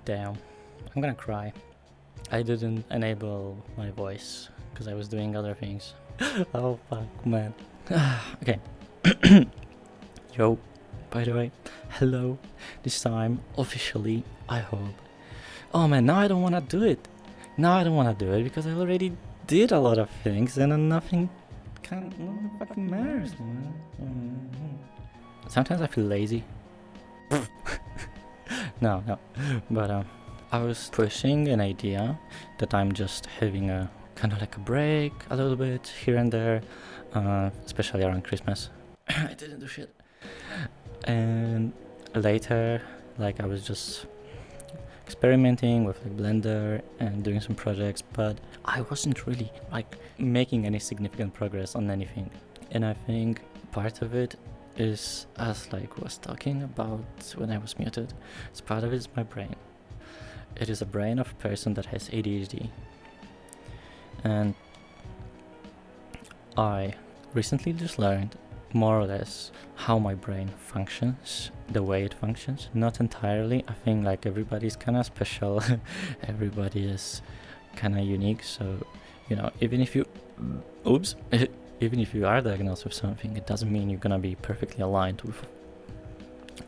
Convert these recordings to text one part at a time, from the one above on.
Damn, I'm gonna cry. I didn't enable my voice because I was doing other things. Oh fuck, man. Okay. Yo, by the way, hello. This time, officially, I hope. Oh man, now I don't wanna do it. Now I don't wanna do it because I already did a lot of things and then nothing fucking matters, man. Sometimes I feel lazy. No, but I was pushing an idea that I'm just having a kind of like a break a little bit here and there, especially around Christmas. I didn't do shit. And later, like I was just experimenting with like Blender and doing some projects, but I wasn't really like making any significant progress on anything. And I think part of it is, as like was talking about when I was muted, it's part of it is my brain. It is a brain of a person that has ADHD. And I recently just learned more or less how my brain functions, the way it functions. Not entirely. I think like everybody's kind of special. Everybody is kind of unique. So, you know, even if you are diagnosed with something, it doesn't mean you're gonna be perfectly aligned with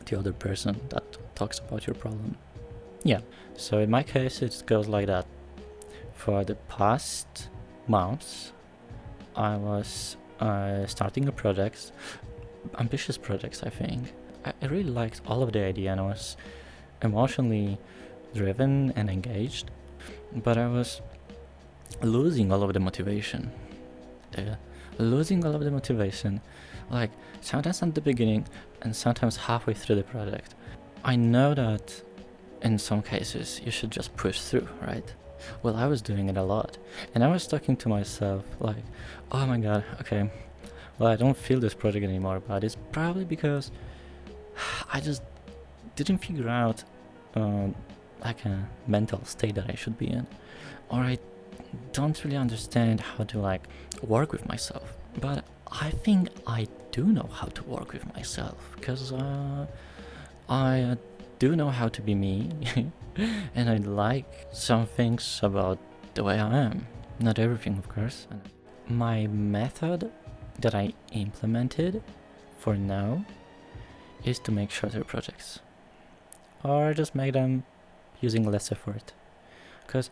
the other person that talks about your problem. Yeah, so in my case it goes like that. For the past months I was starting a project, ambitious projects. I think I really liked all of the idea and I was emotionally driven and engaged, but I was losing all of the motivation. Like sometimes at the beginning and sometimes halfway through the project. I know that in some cases you should just push through, right? Well, I was doing it a lot and I was talking to myself like, oh my god, okay, well, I don't feel this project anymore, but it's probably because I just didn't figure out like a mental state that I should be in, or I don't really understand how to like work with myself. But I think I do know how to work with myself because I do know how to be me and I like some things about the way I am. Not everything, of course. My method that I implemented for now is to make shorter projects or just make them using less effort, because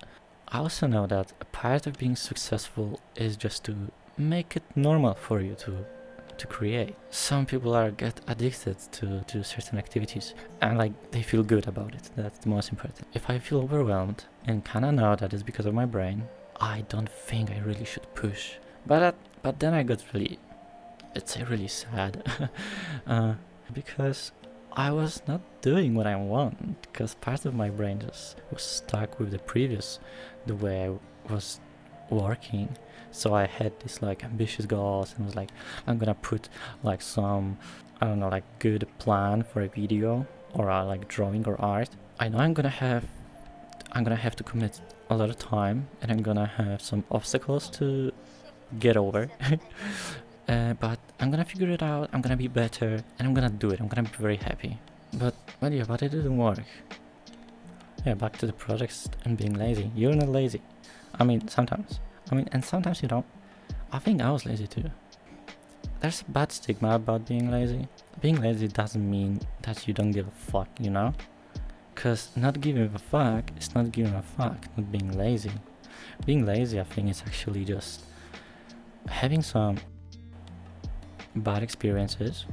I also know that a part of being successful is just to make it normal for you to create. Some people get addicted to certain activities and like they feel good about it. That's the most important. If I feel overwhelmed and kinda know that it's because of my brain, I don't think I really should push. But then I got really sad because I was not doing what I want, because part of my brain just was stuck with the way I was working. So I had this like ambitious goals and was like, I'm gonna put like some, I don't know, like good plan for a video or like drawing or art. I know I'm gonna have to commit a lot of time and I'm gonna have some obstacles to get over. But I'm gonna figure it out, I'm gonna be better, and I'm gonna do it. I'm gonna be very happy. But it didn't work. Yeah, back to the projects and being lazy. You're not lazy. I mean, sometimes. And sometimes you don't. I think I was lazy too. There's a bad stigma about being lazy. Being lazy doesn't mean that you don't give a fuck, you know? Because not giving a fuck is not giving a fuck, not being lazy. Being lazy, I think, is actually just having some bad experiences,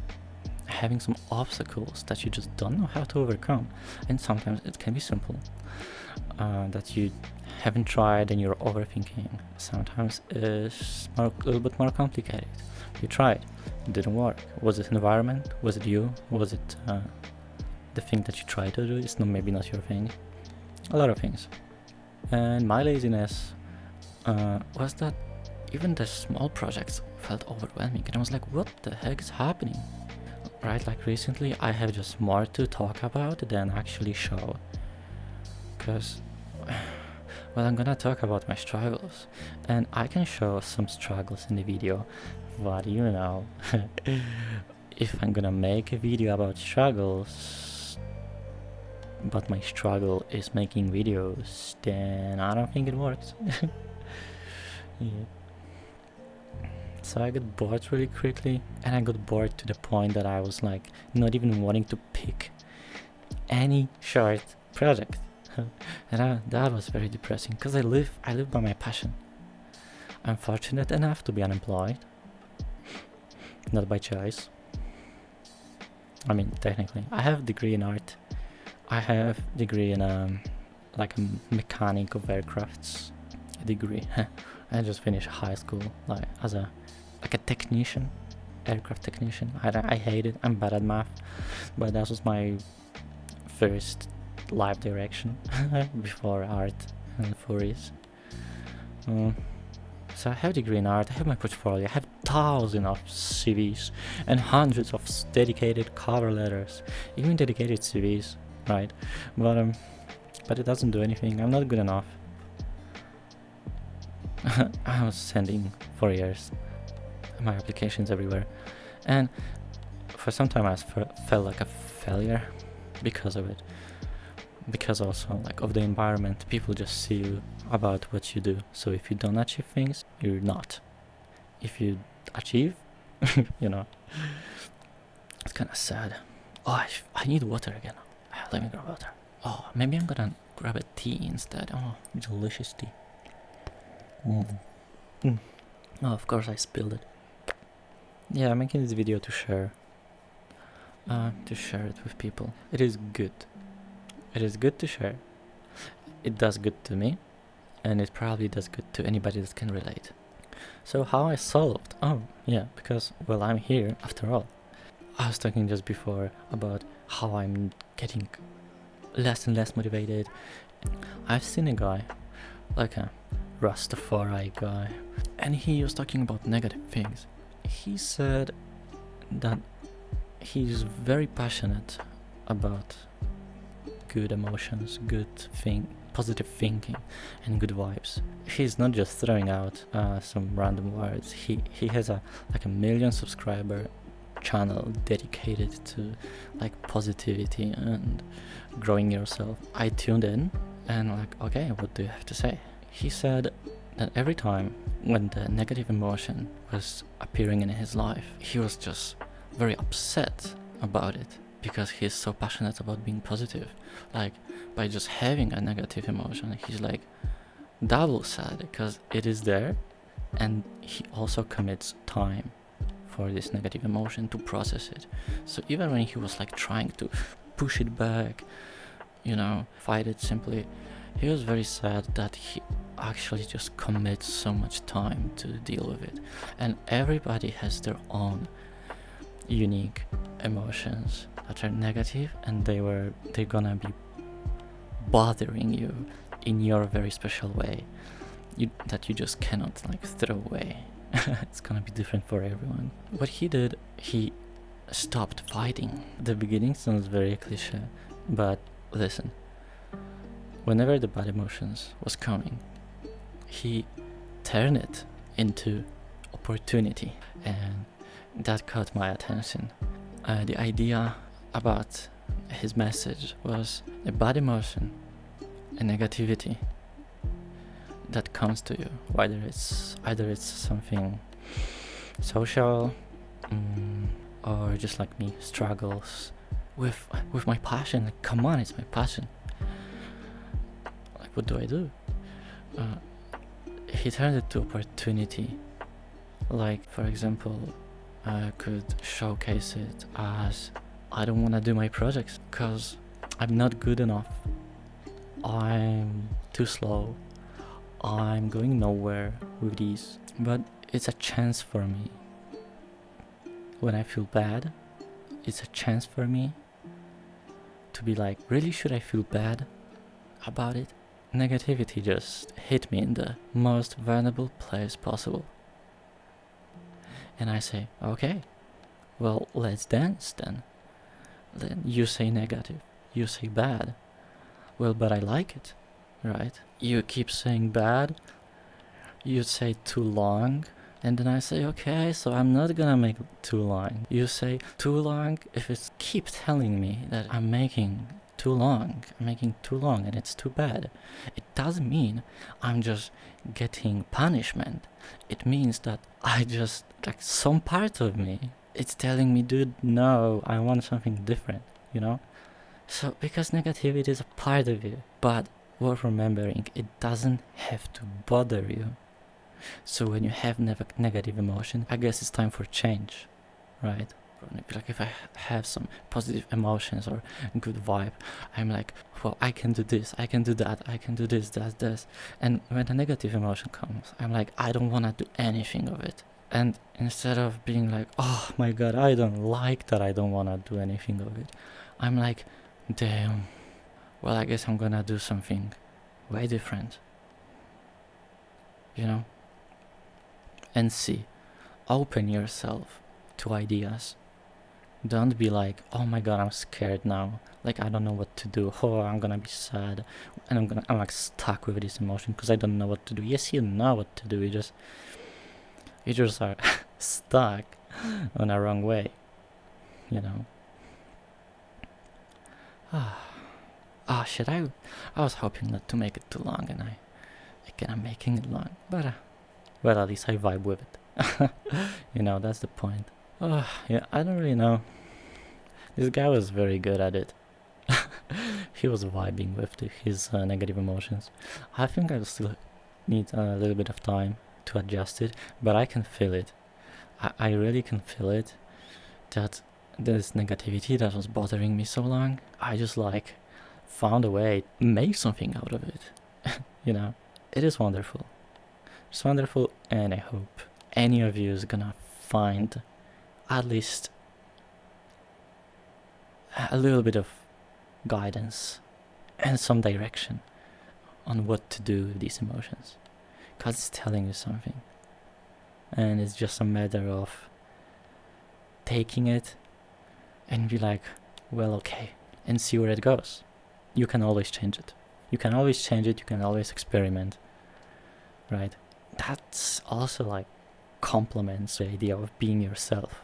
having some obstacles that you just don't know how to overcome, and sometimes it can be simple, that you haven't tried and you're overthinking. Sometimes it's a little bit more complicated. You tried, it didn't work. Was it environment? Was it you? Was it the thing that you tried to do is maybe not your thing? A lot of things. And my laziness was that even the small projects felt overwhelming, and I was like, what the heck is happening? Right, like recently I have just more to talk about than actually show, because well, I'm gonna talk about my struggles and I can show some struggles in the video, but you know, if I'm gonna make a video about struggles, but my struggle is making videos, then I don't think it works. Yeah. So I got bored really quickly, and I got bored to the point that I was like not even wanting to pick any short project. And that was very depressing, because I live by my passion. I'm fortunate enough to be unemployed, not by choice. I mean, technically, I have a degree in art. I have a degree in like a mechanic of aircrafts. A degree. I just finished high school like as a technician, aircraft technician. I hate it. I'm bad at math, but that was my first life direction before art and furries. So I have a degree in art, I have my portfolio, I have thousands of CVs and hundreds of dedicated cover letters, even dedicated CVs, right? But it doesn't do anything. I'm not good enough. I was sending for years my applications everywhere, and for some time I felt like a failure because of it. Because also like of the environment, people just see you about what you do. So if you don't achieve things, you're not. If you achieve, you know, it's kind of sad. Oh, I need water again. Let me grab water. Oh, maybe I'm gonna grab a tea instead. Oh, delicious tea. Oh, of course I spilled it. Yeah, I'm making this video to share it with people. It is good. It is good to share. It does good to me, and it probably does good to anybody that can relate. So how I solved? Oh, yeah, because, well, I'm here after all. I was talking just before about how I'm getting less and less motivated. I've seen a guy, like a Rastafari guy, and he was talking about negative things. He said that he's very passionate about good emotions, positive thinking, and good vibes. He's not just throwing out some random words. He has a 1 million subscriber channel dedicated to like positivity and growing yourself. I tuned in and like, okay, what do you have to say? He said that every time when the negative emotion was appearing in his life, he was just very upset about it, because he's so passionate about being positive. Like, by just having a negative emotion, he's like double sad because it is there, and he also commits time for this negative emotion to process it. So even when he was like trying to push it back, you know, fight it simply, he was very sad that he actually just commits so much time to deal with it. And everybody has their own unique emotions that are negative, and they're gonna be bothering you in your very special way, that you just cannot like throw away. It's gonna be different for everyone. What he did, he stopped fighting. The beginning sounds very cliche, but listen, whenever the bad emotions was coming, he turned it into opportunity, and that caught my attention. The idea about his message was a bad emotion, a negativity that comes to you, either it's something social, or just like me, struggles with my passion. Like, come on, it's my passion. Like, what do I do? He turned it to opportunity. Like, for example, I could showcase it as, I don't want to do my projects because I'm not good enough. I'm too slow. I'm going nowhere with these. But it's a chance for me. When I feel bad, it's a chance for me to be like, really, should I feel bad about it? Negativity just hit me in the most vulnerable place possible. And I say, okay, well, let's dance then. Then you say negative, you say bad. Well, but I like it, right? You keep saying bad, you say too long, and then I say, okay, so I'm not gonna make it too long. You say too long if it keeps telling me that I'm making too long. I'm making too long, and it's too bad. It doesn't mean I'm just getting punishment. It means that I just, like, some part of me, it's telling me, dude, no, I want something different, you know? So, because negativity is a part of you, but worth remembering, it doesn't have to bother you. So when you have negative emotion, I guess it's time for change, right? Like, if I have some positive emotions or good vibe, I'm like, well, I can do this, I can do that, I can do this, that. And when a negative emotion comes, I'm like, I don't want to do anything of it. And instead of being like, oh my god, I don't like that, I don't want to do anything of it, I'm like, damn, well, I guess I'm gonna do something way different, you know? And see, open yourself to ideas. Don't be like, oh my god, I'm scared now, like, I don't know what to do, oh, I'm gonna be sad, and I'm like stuck with this emotion because I don't know what to do. Yes, you know what to do, you just are stuck on a wrong way, you know. Shit, I was hoping not to make it too long, and I kinda making it long, but well, at least I vibe with it. You know, that's the point. Yeah, I don't really know. This guy was very good at it. He was vibing with his negative emotions. I think I still need a little bit of time to adjust it, but I can feel it. I really can feel it, that this negativity that was bothering me so long, I just like found a way to make something out of it. You know, it is wonderful. It's wonderful, and I hope any of you is gonna find at least a little bit of guidance and some direction on what to do with these emotions, because it's telling you something, and it's just a matter of taking it and be like, well, okay, and see where it goes. You can always change it. You can always change it. You can always experiment, right? That's also like complements the idea of being yourself,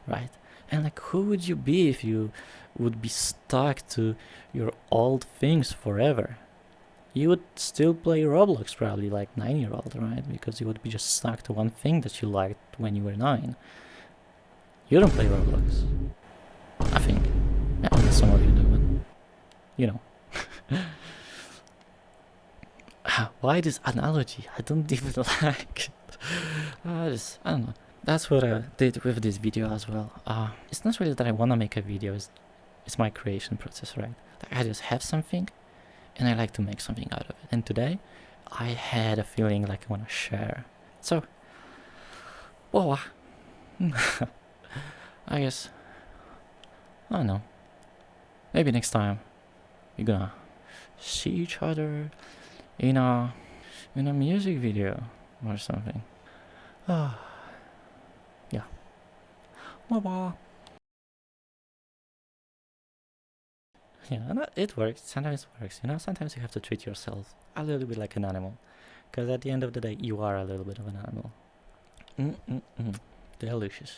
right? And like, who would you be if you would be stuck to your old things forever? You would still play Roblox probably like 9-year-old, right? Because you would be just stuck to one thing that you liked when you were 9. You don't play Roblox, I think. Yeah, I mean, some of you do, but you know. Why this analogy? I don't even like it. I don't know. That's what I did with this video as well. It's not really that I want to make a video, it's my creation process, right? Like, I just have something and I like to make something out of it. And today I had a feeling like I want to share. So, well, I guess, I don't know. Maybe next time we're gonna see each other in a music video or something. Yeah. Bye. Yeah, it works. Sometimes it works. You know, sometimes you have to treat yourself a little bit like an animal, because at the end of the day, you are a little bit of an animal. Delicious.